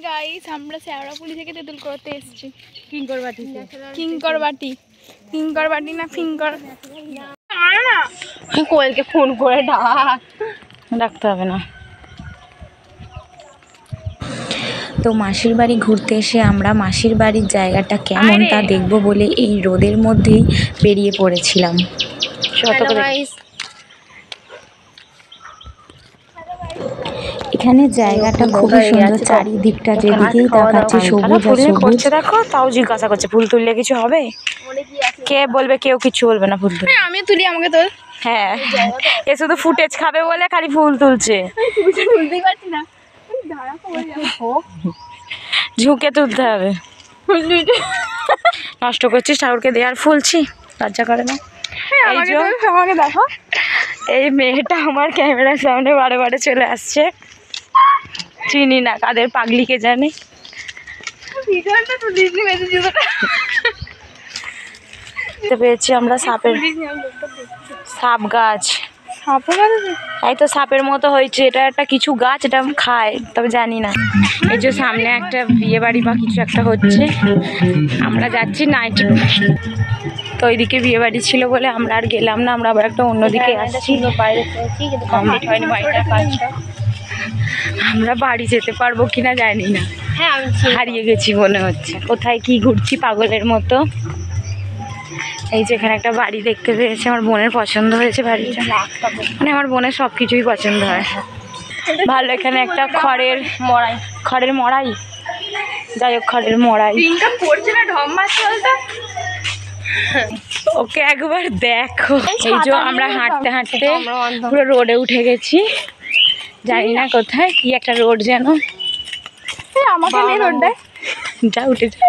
Guys আমরা শেওড়াফুলি থেকে তেঁতুল করতে এসেছি। কিঙ্করবাটি না ফিঙ্গার না, কোয়েলকে ফোন করে ডাকতে হবে না। তো মাসির বাড়ি ঘুরতে এসে আমরা মাসির বাড়ির জায়গাটা কেমন তা দেখব বলে এই রোদের মধ্যেই বেরিয়ে পড়েছিলাম। এখানে জায়গাটা খুবই সুন্দর, চারিদিকটা যেদিকেই তাকাচ্ছে সবুজ আর সবুজ। দেখো তাও জিজ্ঞাসা করছে ফুল তুললে কিছু হবে? কে বলবে? কেউ কিছু বলবে না ফুল তুললে। আমি তুলি, আমাকে তোল। হ্যাঁ, এ শুধু ফুটেজ খাবে বলে খালি ফুল তুলছে। তুলতেই পারছি না, ঝুঁকে তুলতে হবে। নষ্ট করছিস ঠাকুরকে দেওয়ার ফুলছি, লজ্জা করে না? আমাকে দেখো, এই মেয়েটা আমার ক্যামেরার সামনে বারে বারে চলে আসছে। চিনি না কাদের পাগলিকে জানে। পেয়েছি আমরা সাপ গাছ। এই তো সাপের মতো হয়েছে, এটা একটা কিছু গাছ, এটা খায় তবে জানি না। এই যে সামনে একটা বিয়ে বাড়ি বা কিছু একটা হচ্ছে, আমরা যাচ্ছি নাইট। তো ওইদিকে বিয়ে বাড়ি ছিল বলে আমরা আর গেলাম না, আমরা আবার একটা অন্যদিকে আসছি। আমরা বাড়ি যেতে পারবো কিনা জানি না, হারিয়ে গেছি মনে হচ্ছে, কোথায় কি ঘুরছি পাগলের মতো। এই যে এখানে একটা বাড়ি দেখতে পেয়েছি, আমার বোনের পছন্দ হয়েছে বাড়িটা। মানে আমার বোনের সব কিছুই পছন্দ হয় ভালো। এখানে একটা খড়ের মড়াই, যাই হোক খড়ের মড়াই। ওকে একবার দেখো। এই যে আমরা হাঁটতে হাঁটতে পুরো রোডে উঠে গেছি, জানি না কোথায়, কি একটা রোড যেন। আমাকে যা উঠে যা।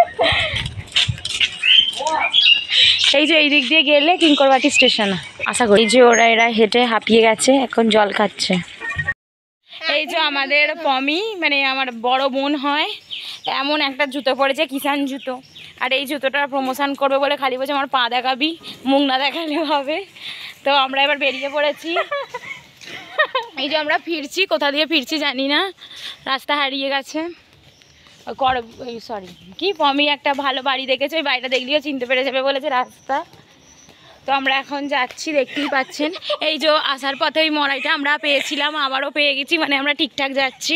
এই যে এই দিক দিয়ে গেলে কিঙ্করবাটি স্টেশন আশা করি। এই যে এরা হেঁটে হাঁপিয়ে গেছে, এখন জল খাচ্ছে। এই যে আমাদের পমি, মানে আমার বড় বোন হয়, এমন একটা জুতো পরেছে, কিষান জুতো। আর এই জুতোটার প্রমোশন করবে বলে খালি বলছে আমার পা দেখাবি, মুখ না দেখালে হবে। তো আমরা এবার বেরিয়ে পড়েছি। এই যে আমরা ফিরছি, কোথা দিয়ে ফিরছি জানি না, রাস্তা হারিয়ে গেছে। কি পমি একটা ভালো বাড়ি দেখেছে, ওই বাড়িটা দেখলেও চিনতে পেরে যাবে বলেছে রাস্তা। তো আমরা এখন যাচ্ছি, দেখতেই পাচ্ছেন। এই যে আসার পথে ওই মড়াইটা আমরা পেয়েছিলাম, আবারও পেয়ে গেছি, মানে আমরা ঠিকঠাক যাচ্ছি।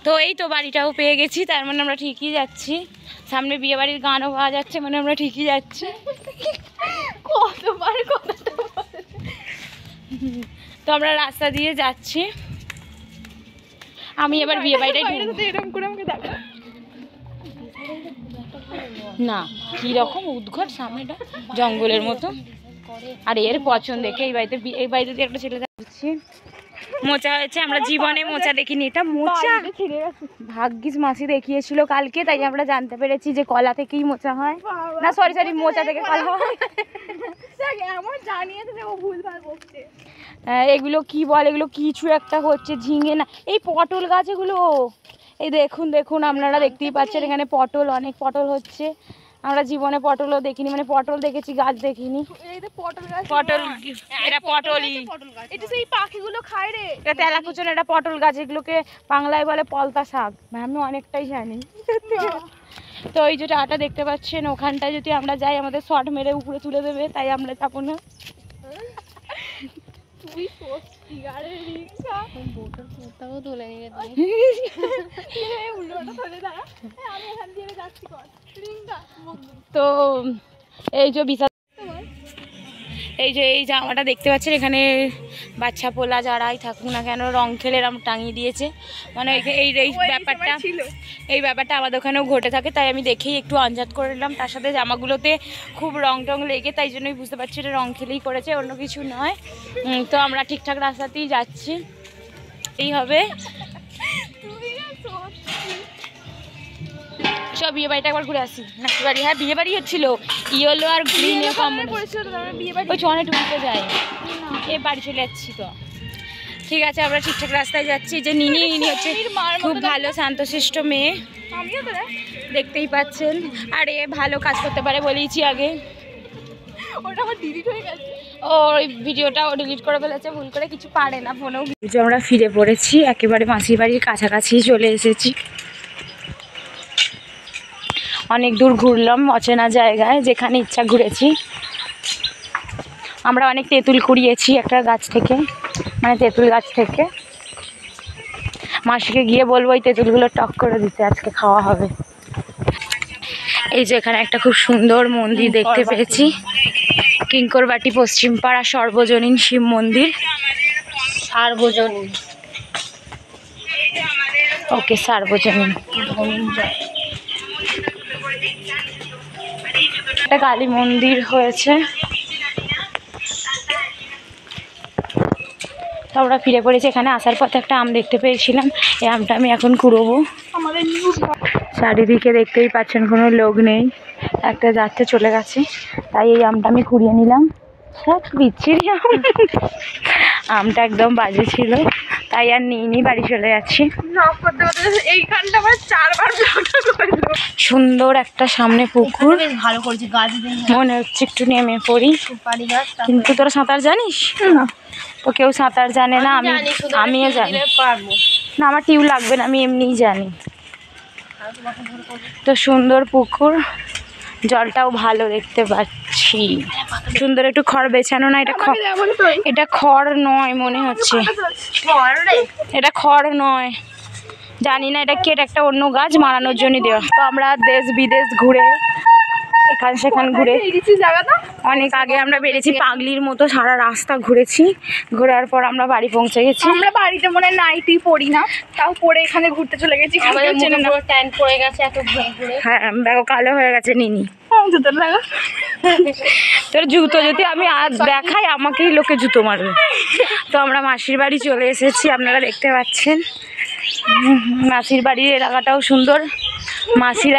তো এই তো বাড়িটাও পেয়ে গেছি, তার মানে আমরা ঠিকই যাচ্ছি। সামনে বিয়ে বাড়ির গানও পাওয়া যাচ্ছে, মানে আমরা ঠিকই যাচ্ছি। তো আমরা রাস্তা দিয়ে যাচ্ছি। আমি এবার বিয়ে বাড়িটাই এরকম করে আমাকে দেখা না, কিরকম উদ্ঘট সামনেটা জঙ্গলের মতো। আর এর পছন্দ দেখে এই বাড়িতে একটা ছেলে যাচ্ছি। মোচা হয়েছে, আমরা জীবনে মোচা দেখিনি। এটা মোচা ভাগ্যিস মাসি দেখিয়েছিল কালকে, তাই আমরা জানতে পেরেছি যে কলা থেকেই মোচা হয়। না সরি মোচা থেকে কলা হয়। এগুলো কি বল, এগুলো কিছু একটা হচ্ছে, ঝিঙে না, এই পটল গাছ এগুলো। এই দেখুন আপনারা দেখতেই পাচ্ছেন, এখানে পটল, অনেক পটল হচ্ছে। আমরা জীবনে পটলও দেখিনি, মানে পটল দেখেছি, গাছ দেখিনি। এটা পটলই, এটা সেই পাখিগুলো খায় রে। এটা তেলাকুচন, এটা পটল গাছ। এগুলোকে বাংলায় বলে পলতা শাক, আমি অনেকটাই জানি। তো এই যে টাটা দেখতে পাচ্ছেন, ওখানটায় যদি আমরা যাই আমাদের শর্ট মেরে উপরে তুলে দেবে, তাই আমরা যাবো না। তো এই যে জামাটা দেখতে পাচ্ছেন, এখানে বাচ্চা পোলা যারাই থাকুক না কেন রং খেলে এরম টাঙিয়ে দিয়েছে। মানে এই ব্যাপারটা আমাদের ওখানেও ঘটে থাকে, তাই আমি দেখেই একটু আনজাত করে নিলাম। তার সাথে জামাগুলোতে খুব রং টং লেগে, তাই জন্যই বুঝতে পারছি এটা রং খেলেই করেছে, অন্য কিছু নয়। তো আমরা ঠিকঠাক রাস্তাতেই যাচ্ছি, এই হবে। সব বিয়ে বাড়িটা একবার ঘুরে আসি। নাকি বাড়ি? হ্যাঁ বিয়ে বাড়ি হচ্ছিল, ইয়েলো আর গ্রিন ওই চনে টুকিতে যায়। এ বাড়ি চলে যাচ্ছি। তো ঠিক আছে, আমরা ঠিকঠাক রাস্তায় যাচ্ছি। যে ইনি হচ্ছে খুব ভালো শান্তশিষ্ট মেয়ে, দেখতেই পাচ্ছেন। আর এ ভালো কাজ করতে পারে বলেইছি আগে। ওটা আমার দিদি হয়ে গেছে। ওই ভিডিওটা ও ডিলিট করে ফেলেছে ভুল করে, কিছু পারে না ফোনেও। আমরা ফিরে পড়েছি, একেবারে মাসির বাড়ির কাছাকাছি চলে এসেছি। অনেক দূর ঘুরলাম অচেনা জায়গায়, যেখানে ইচ্ছা ঘুরেছি। আমরা অনেক তেঁতুল কুড়িয়েছি একটা গাছ থেকে, মানে তেঁতুল গাছ থেকে। মাসিকে গিয়ে বলবো ওই তেঁতুলগুলো টক করে দিতে, আজকে খাওয়া হবে। এই যে এখানে একটা খুব সুন্দর মন্দির দেখতে পেয়েছি, কিঙ্করবাটি পশ্চিমপাড়া সর্বজনীন শিব মন্দির। সার্বজনীন, ওকে সার্বজনীন। একটা কালী মন্দির হয়েছে। তো আমরা ফিরে পড়েছি। এখানে আসার পথে একটা আম দেখতে পেয়েছিলাম, এই আমটা আমি এখন কুড়োবো। আমাদের চারিদিকে দেখতেই পাচ্ছেন কোনো লোক নেই, একটা যাচ্ছে চলে গেছে, তাই এই আমটা আমি কুড়িয়ে নিলাম। সব বিচ্ছিরি আম, আমটা একদম বাজে ছিল, তাই আর নিইনি, বাড়ি চলে যাচ্ছি। এইখানটা আমার 4 বার করলো। সুন্দর একটা সামনে পুকুর, ভালো করেছে গাছ মনে হচ্ছে একটু নেমে পড়ি। সুপারি গাছ। কিন্তু তোরা সাঁতার জানিস? না, তো কেউ সাঁতার জানে না, আমিও জানি না। আমার টিউ লাগবে না, আমি এমনিই জানি। তো সুন্দর পুকুর, জলটাও ভালো দেখতে পাচ্ছি। সুন্দর একটু খড় বেছানো না, এটা খড় নয় মনে হচ্ছে, এটা খড় নয়, জানি না এটা কি, এটা একটা অন্য গাছ মারানোর জন্য দেওয়া। তো আমরা দেশ বিদেশ ঘুরে এখান সেখান ঘুরে অনেক আগে আমরা বেরিয়েছি, পাগলির মতো সারা রাস্তা ঘুরেছি। ঘোরার পর আমরা বাড়ি পৌঁছে গেছি। আমরা বাড়িতে মনে হয় নাইটি পরি না, তাও পরে এখানে ঘুরতে চলে গেছি। হ্যাঁ, দেখো কালো হয়ে গেছে নিনি। তোর জুতো যদি আমি আজ দেখাই, আমাকেই লোকে জুতো মারবে। তো আমরা মাসির বাড়ি চলে এসেছি, আপনারা দেখতে পাচ্ছেন। মাসির বাড়ির এলাকাটাও সুন্দর। মাসির